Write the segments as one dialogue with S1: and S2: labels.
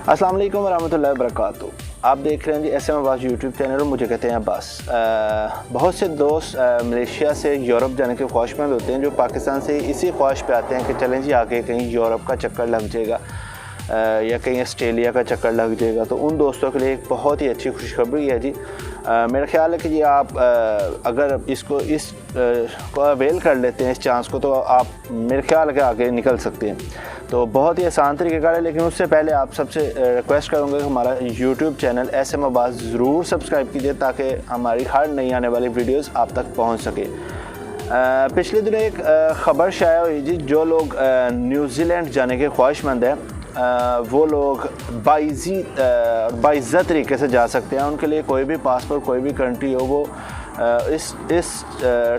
S1: अस्सलाम वालेकुम रहमतुल्लाहि व बरकातुहू। आप देख रहे हैं जी SM अब्बास यूट्यूब चैनल और मुझे कहते हैं अब्बास। बहुत से दोस्त मलेशिया से यूरोप जाने के ख्वाहिशमंद होते हैं जो पाकिस्तान से इसी ख्वाहिश पे आते हैं कि चलें जी आके कहीं यूरोप का चक्कर लग जाएगा या कहीं ऑस्ट्रेलिया का चक्कर लग जाएगा। तो उन दोस्तों के लिए एक बहुत ही अच्छी खुशखबरी है जी। मेरा ख्याल है कि ये आप अगर को अवेल कर लेते हैं इस चांस को, तो आप मेरे ख्याल के आगे निकल सकते हैं। तो बहुत ही आसान तरीक़ेकार है, लेकिन उससे पहले आप सबसे रिक्वेस्ट करूँगा कि हमारा यूट्यूब चैनल SM अब्बास ज़रूर सब्सक्राइब कीजिए ताकि हमारी हर नई आने वाली वीडियोस आप तक पहुंच सके। पिछले दिनों एक ख़बर शाया हुई जी, जो लोग न्यूज़ीलैंड जाने के ख्वाहिशमंद हैं वो लोग बाइज़्ज़त तरीके से जा सकते हैं। उनके लिए कोई भी पासपोर्ट, कोई भी कंट्री हो, वो इस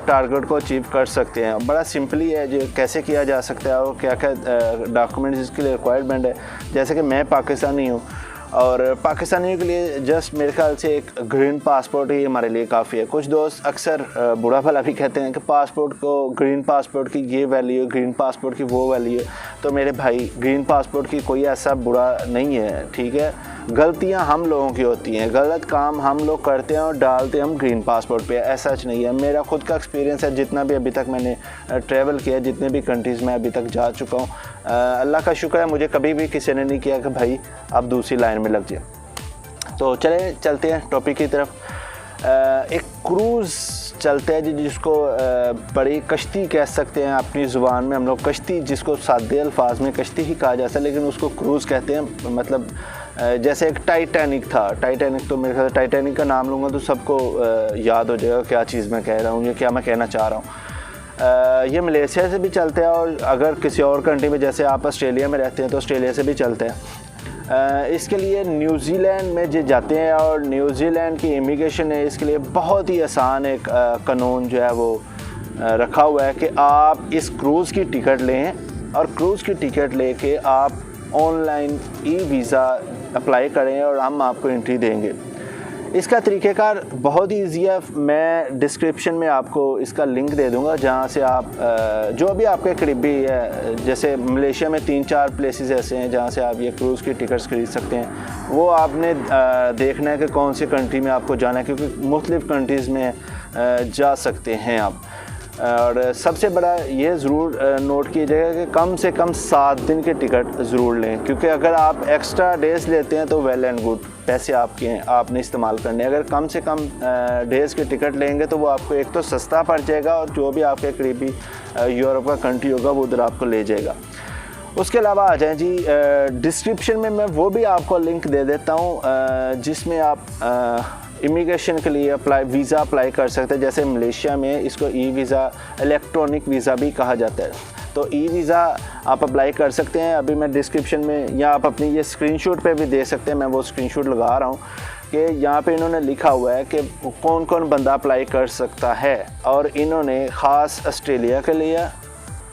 S1: टारगेट को अचीव कर सकते हैं। बड़ा सिंपली है जो कैसे किया जा सकता है और क्या क्या डॉक्यूमेंट्स इसके लिए रिक्वायरमेंट है। जैसे कि मैं पाकिस्तानी हूँ और पाकिस्तानियों के लिए जस्ट मेरे ख्याल से एक ग्रीन पासपोर्ट ही हमारे लिए काफ़ी है। कुछ दोस्त अक्सर बुरा भला भी कहते हैं कि पासपोर्ट को, ग्रीन पासपोर्ट की ये वैल्यू है, ग्रीन पासपोर्ट की वो वैल्यू है। तो मेरे भाई, ग्रीन पासपोर्ट की कोई ऐसा बुरा नहीं है, ठीक है। गलतियां हम लोगों की होती हैं, गलत काम हम लोग करते हैं और डालते हम ग्रीन पासपोर्ट पे, ऐसा नहीं है। मेरा खुद का एक्सपीरियंस है, जितना भी अभी तक मैंने ट्रैवल किया, जितने भी कंट्रीज़ में अभी तक जा चुका हूँ, अल्लाह का शुक्र है मुझे कभी भी किसी ने नहीं किया कि भाई आप दूसरी लाइन में लग जाए। तो चलते हैं टॉपिक की तरफ। एक क्रूज़ चलते हैं जी, जिसको बड़ी कश्ती कह सकते हैं अपनी ज़ुबान में हम लोग। कश्ती जिसको सादे अल्फाज में कश्ती ही कहा जाता है, लेकिन उसको क्रूज़ कहते हैं। मतलब जैसे एक टाइटैनिक था। टाइटैनिक, तो मेरे ख्याल टाइटैनिक का नाम लूँगा तो सबको याद हो जाएगा क्या चीज़ मैं कह रहा हूँ या क्या मैं कहना चाह रहा हूँ। ये मलेशिया से भी चलते हैं और अगर किसी और कंट्री में, जैसे आप ऑस्ट्रेलिया में रहते हैं, तो ऑस्ट्रेलिया से भी चलते हैं। इसके लिए न्यूज़ीलैंड में जो जाते हैं और न्यूज़ीलैंड की इमिग्रेशन है, इसके लिए बहुत ही आसान एक कानून जो है वो रखा हुआ है कि आप इस क्रूज़ की टिकट लें और क्रूज़ की टिकट लेके आप ऑनलाइन वीज़ा अप्लाई करें और हम आपको एंट्री देंगे। इसका तरीक़ेकार बहुत ही ईजी है। मैं डिस्क्रिप्शन में आपको इसका लिंक दे दूंगा, जहां से आप जो भी आपके करीबी है, जैसे मलेशिया में 3-4 प्लेसेस ऐसे हैं जहां से आप ये क्रूज़ की टिकट्स खरीद सकते हैं। वो आपने देखना है कि कौन सी कंट्री में आपको जाना है, क्योंकि मुख्तलिफ़ कंट्रीज़ में जा सकते हैं आप। और सबसे बड़ा ये ज़रूर नोट कीजिएगा कि कम से कम 7 दिन के टिकट ज़रूर लें, क्योंकि अगर आप एक्स्ट्रा डेज़ लेते हैं तो वेल एंड गुड, पैसे आपके हैं, आपने इस्तेमाल करने। अगर कम से कम डेज़ के टिकट लेंगे तो वो आपको एक तो सस्ता पड़ जाएगा और जो भी आपके करीबी यूरोप का कंट्री होगा वो उधर आपको ले जाएगा। उसके अलावा आ जाएँ जी, डिस्क्रिप्शन में मैं वो भी आपको लिंक दे देता हूँ जिसमें आप इमिग्रेशन के लिए वीज़ा अप्लाई कर सकते हैं। जैसे मलेशिया में इसको वीज़ा, इलेक्ट्रॉनिक वीज़ा भी कहा जाता है। तो वीज़ा आप अप्लाई कर सकते हैं। अभी मैं डिस्क्रिप्शन में, या आप अपनी ये स्क्रीनशॉट पे भी दे सकते हैं, मैं वो स्क्रीनशॉट लगा रहा हूँ कि यहाँ पे इन्होंने लिखा हुआ है कि कौन कौन बंदा अप्लाई कर सकता है। और इन्होंने ख़ास ऑस्ट्रेलिया के लिए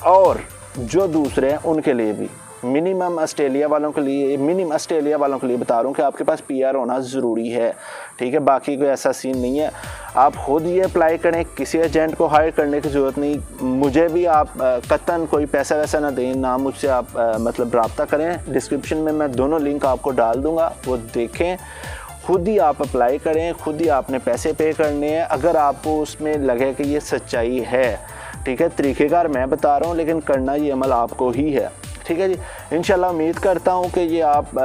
S1: और जो दूसरे हैं उनके लिए भी, मिनिमम ऑस्ट्रेलिया वालों के लिए बता रहा हूँ कि आपके पास PR होना ज़रूरी है, ठीक है। बाकी कोई ऐसा सीन नहीं है, आप खुद ये अप्लाई करें, किसी एजेंट को हायर करने की ज़रूरत नहीं। मुझे भी आप कतन कोई पैसा वैसा ना दें, ना मुझसे आप मतलब रब्ता करें। डिस्क्रिप्शन में मैं दोनों लिंक आपको डाल दूँगा, वो देखें, खुद ही आप अप्लाई करें, खुद ही आपने पैसे पे करने हैं। अगर आपको उसमें लगे कि ये सच्चाई है, ठीक है, तरीक़ेकार मैं बता रहा हूँ, लेकिन करना ये अमल आपको ही है, ठीक है जी। इंशाल्लाह उम्मीद करता हूँ कि ये आप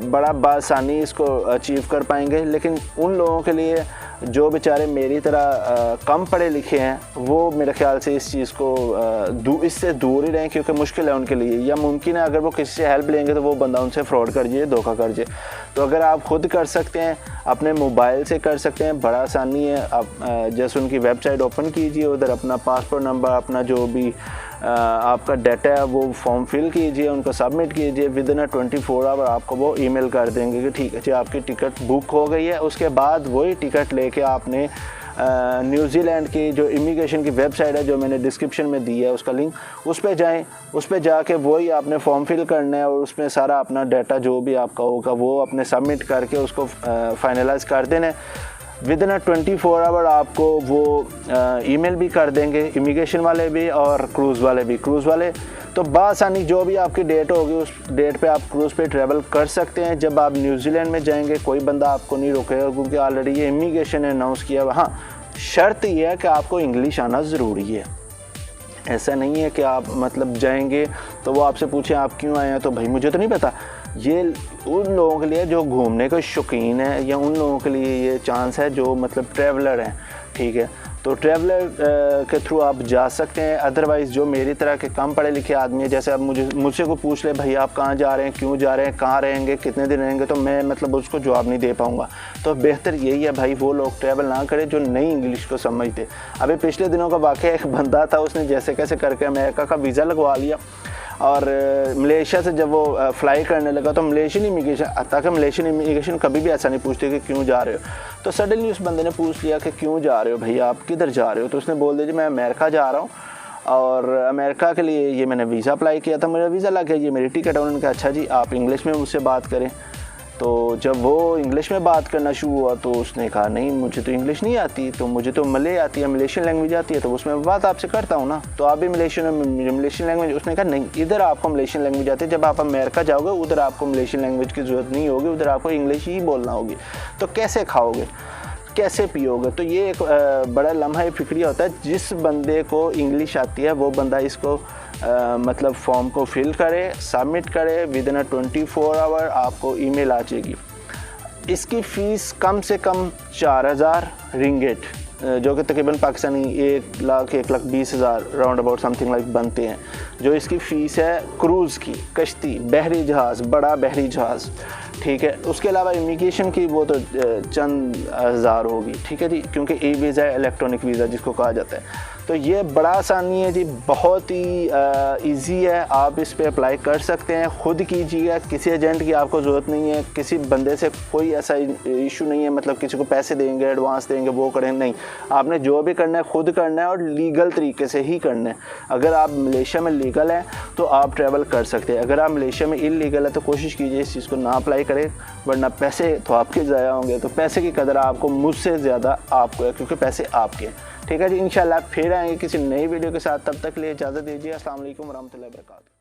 S1: बड़ा बासानी इसको अचीव कर पाएंगे। लेकिन उन लोगों के लिए जो बेचारे मेरी तरह कम पढ़े लिखे हैं, वो मेरे ख्याल से इस चीज़ को इससे दूर ही रहें, क्योंकि मुश्किल है उनके लिए। या मुमकिन है अगर वो किसी से हेल्प लेंगे तो वो बंदा उनसे फ्रॉड कर जाए, धोखा कर जाए। तो अगर आप खुद कर सकते हैं, अपने मोबाइल से कर सकते हैं, बड़ा आसानी है। आप जैसे उनकी वेबसाइट ओपन कीजिए, उधर अपना पासपोर्ट नंबर, अपना जो भी आपका डाटा है वो फॉर्म फिल कीजिए, उनको सबमिट कीजिए। विदिन 24 आवर आपको वो ईमेल कर देंगे कि ठीक है जी आपकी टिकट बुक हो गई है। उसके बाद वही टिकट लेके आपने न्यूज़ीलैंड की जो इमिग्रेशन की वेबसाइट है, जो मैंने डिस्क्रिप्शन में दी है उसका लिंक, उस पर जाएँ। उस पर जाके वही आपने फॉर्म फिल करना है और उसमें सारा अपना डाटा जो भी आपका होगा वो अपने सबमिट करके उसको फाइनलाइज़ कर देना है। विद इन 24 आवर आपको वो ईमेल भी कर देंगे, इमिग्रेशन वाले भी और क्रूज़ वाले भी। क्रूज़ वाले तो बासानी जो भी आपकी डेट होगी उस डेट पे आप क्रूज़ पे ट्रैवल कर सकते हैं। जब आप न्यूजीलैंड में जाएंगे कोई बंदा आपको नहीं रोकेगा, क्योंकि ऑलरेडी ये इमिग्रेशन ने अनाउंस किया हुआ। हाँ, शर्त यह है कि आपको इंग्लिश आना ज़रूरी है। ऐसा नहीं है कि आप मतलब जाएंगे तो वो आपसे पूछें आप क्यों आए हैं, तो भाई मुझे तो नहीं पता। ये उन लोगों के लिए जो घूमने के शौकीन है, या उन लोगों के लिए ये चांस है जो मतलब ट्रैवलर हैं, ठीक है। तो ट्रैवलर के थ्रू आप जा सकते हैं। अदरवाइज़ जो मेरी तरह के कम पढ़े लिखे आदमी है, जैसे अब मुझसे को पूछ ले भाई आप कहाँ जा रहे हैं, क्यों जा रहे हैं, कहाँ रहेंगे, कितने दिन रहेंगे, तो मैं मतलब उसको जवाब नहीं दे पाऊँगा। तो बेहतर यही है भाई वो लोग ट्रैवल ना करें जो नई इंग्लिश को समझते। अभी पिछले दिनों का वाक़या, एक बंदा था उसने जैसे कैसे करके अमेरिका का वीज़ा लगवा लिया, और मलेशिया से जब वो फ्लाई करने लगा तो मलेशियन इमिग्रेशन, ताकि मलेशियन इमिग्रेशन कभी भी ऐसा नहीं पूछते कि क्यों जा रहे हो। तो सडनली उस बंदे ने पूछ लिया कि क्यों जा रहे हो भैया, आप किधर जा रहे हो। तो उसने बोल दिया जी मैं अमेरिका जा रहा हूँ, और अमेरिका के लिए ये मैंने वीज़ा अप्लाई किया था, मेरा वीज़ा लग गया, ये मेरी टिकट है। उन्होंने कहा अच्छा जी आप इंग्लिश में मुझसे बात करें। तो जब वो इंग्लिश में बात करना शुरू हुआ तो उसने कहा नहीं मुझे तो इंग्लिश नहीं आती, तो मुझे तो मले आती है, मलेशियन लैंग्वेज आती है, तो उसमें बात आपसे करता हूँ ना, तो आप भी मलेशियन लैंग्वेज। उसने कहा नहीं, इधर आपको मलेशियन लैंग्वेज आती है, जब आप अमेरिका जाओगे उधर आपको मलेशियन लैंग्वेज की ज़रूरत नहीं होगी, उधर आपको इंग्लिश ही बोलना होगी। तो कैसे खाओगे, कैसे पियोगे। तो ये एक बड़ा लम्हा फिक्रिया होता है। जिस बंदे को इंग्लिश आती है वो बंदा इसको मतलब फॉर्म को फिल करे, सबमिट करे, विद इन 24 आवर आपको ईमेल आ जाएगी। इसकी फ़ीस कम से कम 4000 रिंगेट, जो कि तकरीबन Pakistani 1,20,000 round about something like बनते हैं, जो इसकी फ़ीस है क्रूज़ की, कश्ती, बहरी जहाज़, बड़ा बहरी जहाज़, ठीक है। उसके अलावा इमिग्रेशन की वो तो चंद हज़ार होगी, ठीक है जी, क्योंकि ई वीज़ा है, इलेक्ट्रॉनिक वीज़ा जिसको कहा जाता है। तो ये बड़ा आसानी है जी, बहुत ही इजी है, आप इस पे अप्लाई कर सकते हैं। ख़ुद कीजिएगा, किसी एजेंट की आपको ज़रूरत नहीं है, किसी बंदे से कोई ऐसा इशू नहीं है मतलब किसी को पैसे देंगे, एडवांस देंगे, वो करें, नहीं। आपने जो भी करना है खुद करना है और लीगल तरीके से ही करना है। अगर आप मलेशिया में लीगल हैं तो आप ट्रैवल कर सकते हैं। अगर आप मलेशिया में इलीगल है तो कोशिश कीजिए इस चीज़ को ना अप्लाई करें, वरना पैसे तो आपके ज़ाया होंगे। तो पैसे की कदर आपको मुझसे ज़्यादा आपको है, क्योंकि पैसे आपके हैं, ठीक है जी। इंशाल्लाह फिर आएंगे किसी नई वीडियो के साथ, तब तक के लिए इजाज़त दीजिए। अस्सलाम वालेकुम रहमतुल्लाहि व बरकातहू।